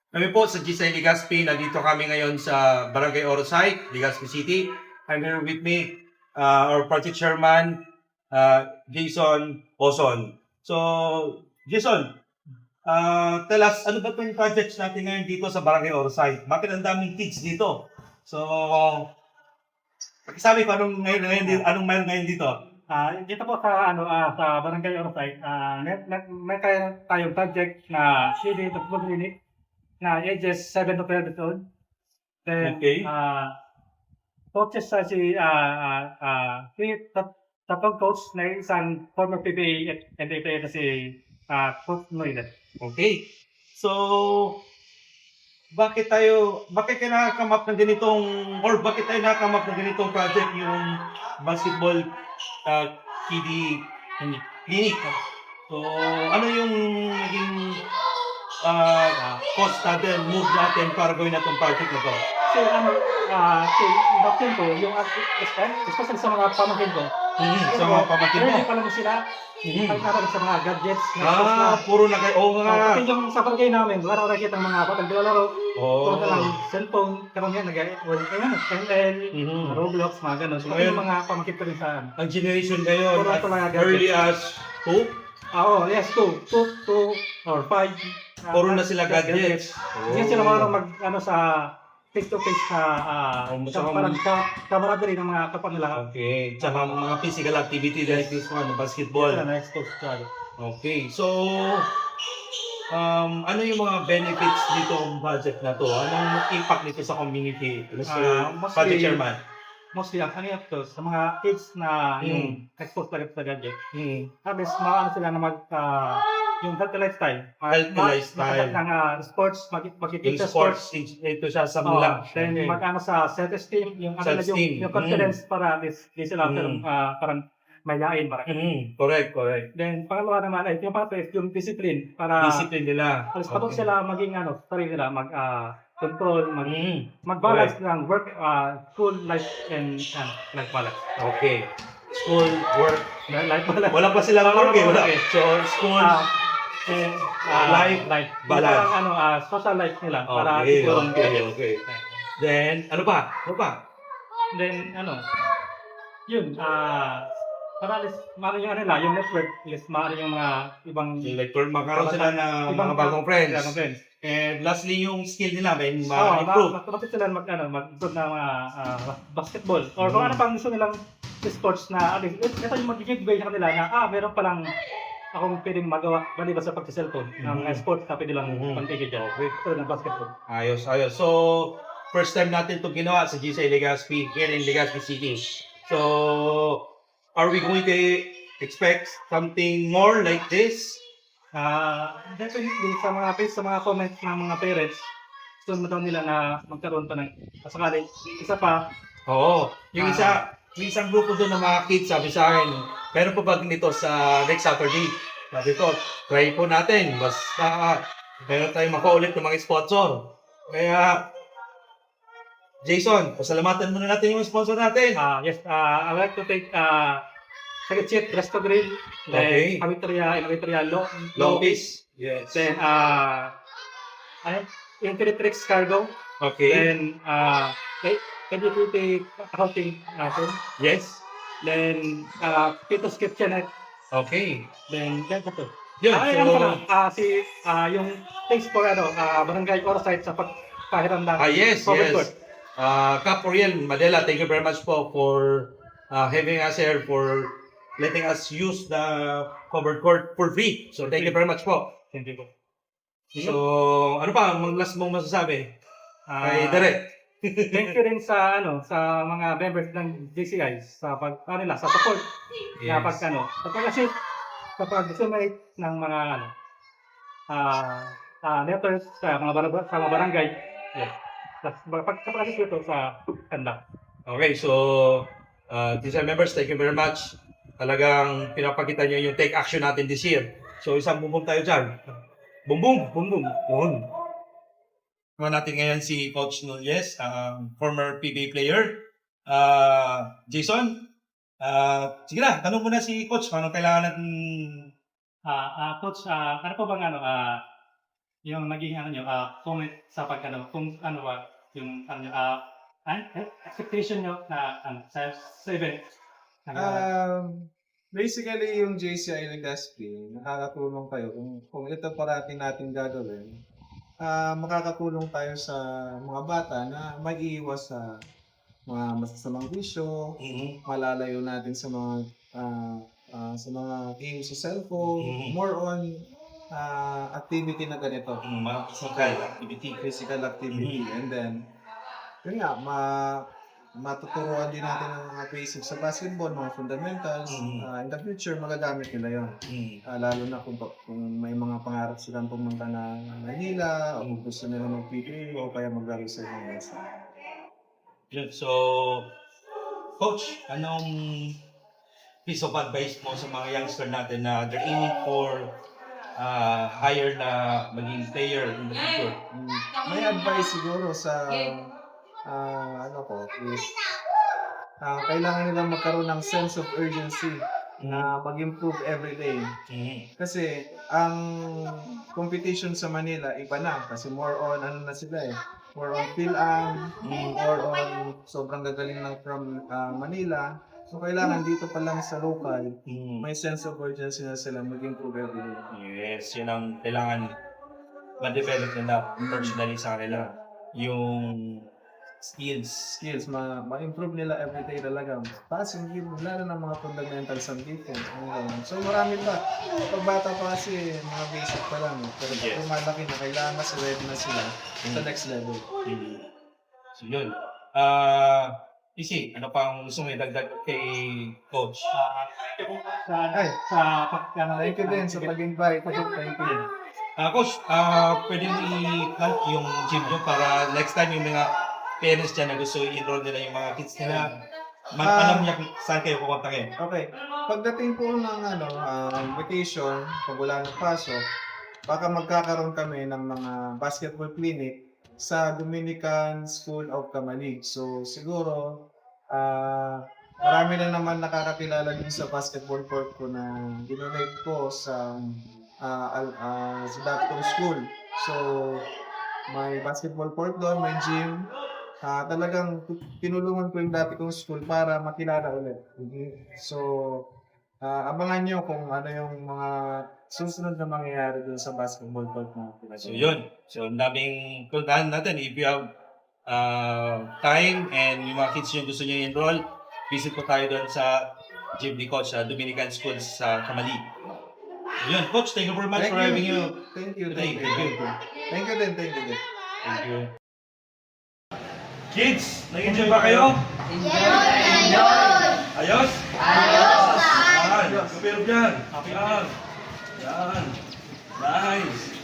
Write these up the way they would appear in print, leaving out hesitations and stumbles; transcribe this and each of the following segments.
Kami po sa GSI Legazpi, nandito kami ngayon sa Barangay Orosay, Legazpi City. I'm here with me, our party chairman, Jason Oson. So, Jason, tell us, ano ba itong projects natin ngayon dito sa Barangay Orosay? Bakit ang daming kids dito? So, pakisabi ko anong meron ngayon dito? Dito po sa sa Barangay Orosay, may kaya tayong project na CD to football clinic na ages 7 to 12 years old. Then Okay. coaches sa tatlong coach na isang former PBA at NDPA na si Coach Noylet. Okay. So, bakit kayo nakaka-come up ng ganitong, or bakit tayo nakaka-come up ng ganitong project, yung basketball kiddie clinic? So, ano yung naging cost natin, move natin para gawin na itong project na to? Si Dr. ko, yung especially sa mga pamangkin ko, Sa mga pamangkin mo? ready pa lang sila pagkakaroon sa mga gadgets na Puro na kayo, oo nga. Pati yung sa barangay namin, wala ko nakikita ang mga bata naglalaro. Puro na lang Oo. cellphone, karamihan ML, Roblox, mga ganun. So, Ngayon, yung mga pamangkin ko rin sa ang generation ngayon, Puro at ito mga gadgets. early as 2, yes, 2 or 5. puro na sila gadgets. Hindi sila marunong sa face-to-face parang camaraderie ng mga kapwa nila. Okay. Tsaka mga physical activity like this one, basketball. Sila na-expose sa Okay. So, ano yung mga benefits dito ng project na to? Anong impact nito sa community, Mr. Project Chairman? Mostly ang sa mga kids na yung expose talaga sa gadget. Tapos maano sila na yung healthy lifestyle. Healthy lifestyle. Ng sports, Yung makikita sa sports, ito siya sa mula. Then mag-ano sa self-esteem, yung Self-esteem. yung confidence para at least di sila parang mayayain parang. Correct. Then pangalawa naman ay yung pangalawa yung discipline para Discipline nila. alis patong sila maging sarili nila control, mag-balance ng work, school life and life balance. Okay. School, work. Life balance. Wala pa silang work eh. Wala. So, school, And life balance. Yung parang social life nila para Okay. sigurong Then, ano pa? Then yun, para alis maaaring yung yung network, maaaring yung mga ibang Like, magkaroon sila ng mga bagong friends. And lastly, yung skill nila may ma-improve. Bakit sila mag-improve na mga basketball or kung ano pang gusto nilang sports na ito yung magiging way sa kanila na meron palang akong pwedeng magawa maliban sa pagsa-cellphone ng sports na pwede lang pang-tigil dyan. Ito ng basketball. Ayos. So, first time natin ito ginawa sa GSI Legazpi here in Legazpi City. So, are we going to expect something more like this? Definitely sa mga comments ng mga parents, gusto mo daw nila na magkaroon pa ng sakali. Isa pa, Oo. Yung isang grupo doon ng mga kids sabi sa akin, meron pa ba nito sa next Saturday? Sabi ko, try po natin. Basta meron tayong makaulit ng mga sponsor. Kaya, Jason, pasalamatan muna natin yung sponsor natin. yes, I would like to thank Sagachit Resto Grill, Okay. then Avitoria Lopez. Yes. then Infinitrix Cargo, Okay. then KDPT Accounting natin, Yes. then Tito's Kitchenette, Okay. then yan po to. Yun. Ano pala, yung thanks for Barangay Orosay sa pagpahiram ng Yes. covered court. Cap Oriel Madela, thank you very much po for having us here, for letting us use the covered court for free. So, thank you very much po. Thank you po. So, ano pa ang last mong masasabi? Kay Direk. Thank you rin sa mga members ng DCI sa sa support na Yes. kapag estimate ng mga letters sa mga barangay. Yes. Kapag ito sa kanda. Okay, so, these members, thank you very much. Talagang pinapakita nyo yung take action natin this year. So, isang bumbong tayo dyan. Bumbong. Yun. Naman natin ngayon si Coach Nunez, former PBA player. Jason, sige na, tanong mo na si Coach kung anong kailangan natin. Coach, ano po bang yung naging ano nyo, comment sa pagkano, kung ano ba, yung ano nyo, expectation nyo na sa event. Basically, yung JCI industry, nakakatulong kayo. Kung ito parati natin gagawin, makakatulong tayo sa mga bata na mag-iiwas sa mga masasamang bisyo, malalayo natin sa mga games sa cellphone, more on activity na ganito. Mga physical activity. Physical activity. And then, yun nga, matuturuan din natin ang mga basics sa basketball, mga fundamentals. In the future, magagamit nila yun. Lalo na kung may mga pangarap silang pumunta na Manila, o kung gusto nila mag-PTA, o kaya maglaro sa mga Yun. So, Coach, anong piece of advice mo sa mga youngster natin na they're aiming for higher na maging player in the future? May advice siguro sa is kailangan nilang magkaroon ng sense of urgency na mag-improve every day. Kasi ang competition sa Manila iba na kasi more on na sila more on Phil-Am, more on sobrang gagaling lang from Manila. So kailangan dito pa lang sa local, may sense of urgency na sila mag-improve every day. Yes, yun ang kailangan ma-develop nila personally sa kanila. Yung skills. Ma-improve nila everyday talaga. Passing game, lalo ng mga fundamentals ng defense. So marami pa. Pag bata pa kasi, mga basic pa lang. Pero pag lumalaki na, kailangan mas ready na sila sa next level. So yun. Isi, ano pang gusto mo idagdag kay Coach? Thank you din sa pag-invite. Thank you. Coach, pwede mo i-plug yung gym nyo para next time yung mga parents dyan na gusto i-enroll nila yung mga kids nila. Alam niya kung saan kayo kukontakin. Okay. Pagdating po ng vacation, pag wala ng pasok, baka magkakaroon kami ng mga basketball clinic sa Dominican School of Kamalig. So siguro, marami na naman nakakakilala din sa basketball court ko na dinonate ko sa Daptong School. So, may basketball court doon, may gym. Talagang tinulungan ko yung dati kong school para makilala ulit. So, abangan nyo kung ano yung mga susunod na mangyayari dun sa basketball court na pinag-. So yun. So daming puntahan natin. If you have time and yung mga kids yung gusto nyo i-enroll, visit po tayo doon sa gym ni Coach sa Dominican Schools sa Kamali. So yun, Coach, thank you very much for having you. Thank you. Thank you. Thank you. Kids, nag-enjoy ba kayo? Enjoy! Ayos? Ayos! Yan, kapilog yan. Yan. Yan. Nice.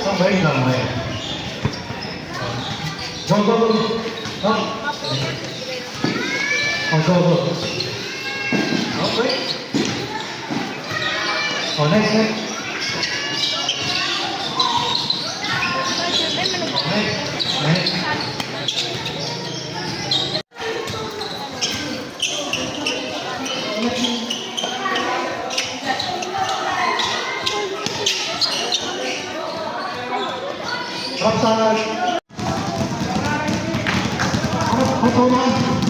Okay lang eh. Go, go, go. Go. Oh, go, go. Okay. Oh, next, next. Next, next. Raksan. Hold on.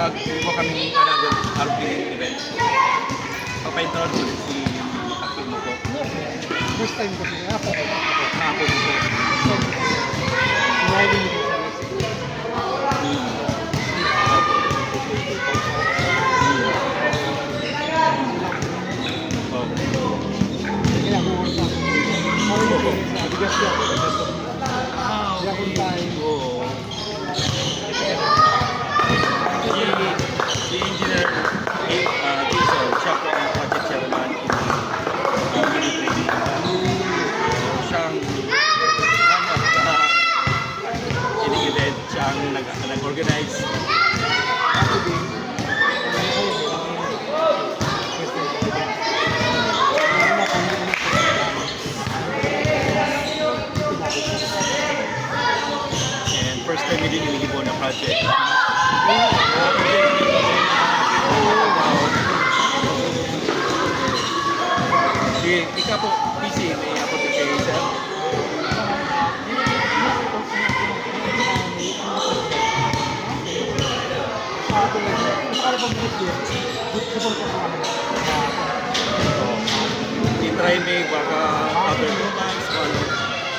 pag ibo kami another RP event. Papaintawad ko si Akil mo ko. First time ko siya. Ako. Ako dito. Riding ko sa Mexico. Ginagawa ko sa ako. Ako yung sa bigas niya. Kaya kung tayo. Si Engineer Diesel, siya po ang project chairman in military. Siyang event, siyang nag-organize. And first time din yung Ibo na project. Ika po, PC, may ako sa kayo, sir. I-try may baka other 2 months, o ano.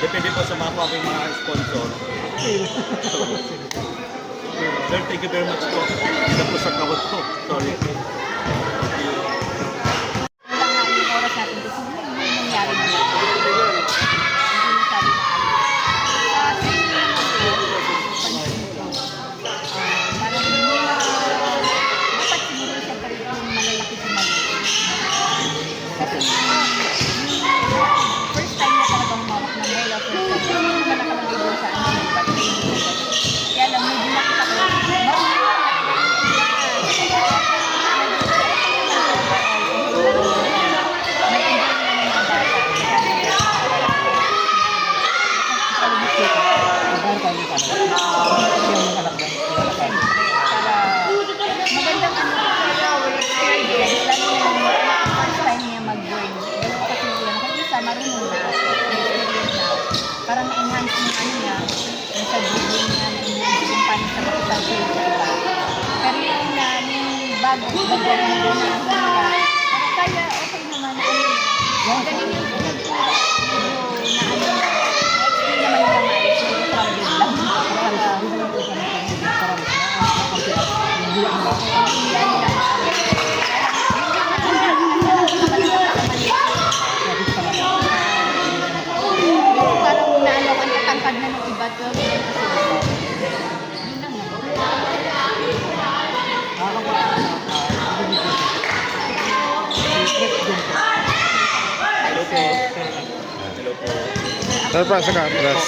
Depende po sa mga aming mga sponsor. Sir, thank you very much po. Ito po sa kawat ko. Sorry. Wala nga yung oras natin kasi yung nangyari na yun. Hindi masyado na dapat siguro siya pa rin yung malalaki sa mali. Kasi first time na talagang mawak ng bola, first time na nakalagay doon sa ano, but kaya lang medyo nakita ko, magandang experience, lalo na yung first time niya mag-join. Dalawa kasi yan. Kung isa, marunong na, experience na, parang na-enhance yung ano niya, yung sa dribbling niya, na-enhance yung paano sa makipag-play sa iba. Pero yung na, yung bagong na doon na kanila, pero kaya okay naman, ang galing yung pinagturo, medyo na ano, explain naman yung maayos, medyo crowded lang. Parang naano ang tatangkad na ng iba to. Yun lang naman. Hello po. Hello po. Saan pa sa Katras?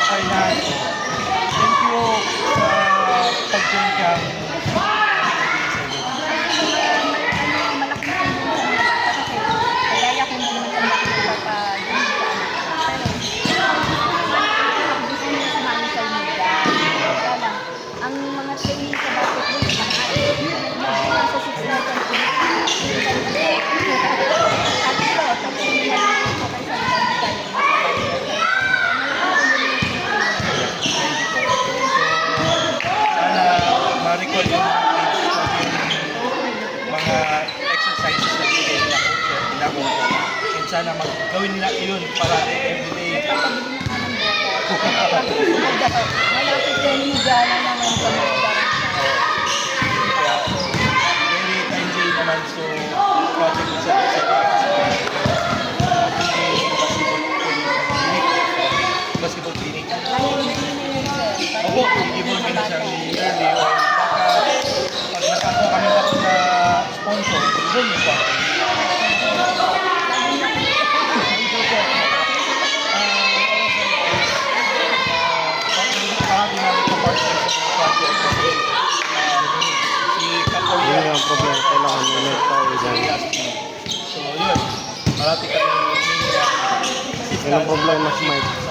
Okay na. Thank you sa pag-join ka. Ang mga training sa basketball, nasa 6 na Sana ma-recall yung mga exercises na binigay nila ko. And sana gawin nila yun para everyday. malapit na higa na naman sa mga Kaya very timely naman so project na sa basketball clinic. Opo, ibon din siya ni early or baka pag nakakuha kami pa sa sponsor, ibon din pa. Parang namin sa partner sa project kasi si Kapoy Yun ang problema. Kailangan mo net tayo dyan. So yun, marami kami Yun ang problema sa mic.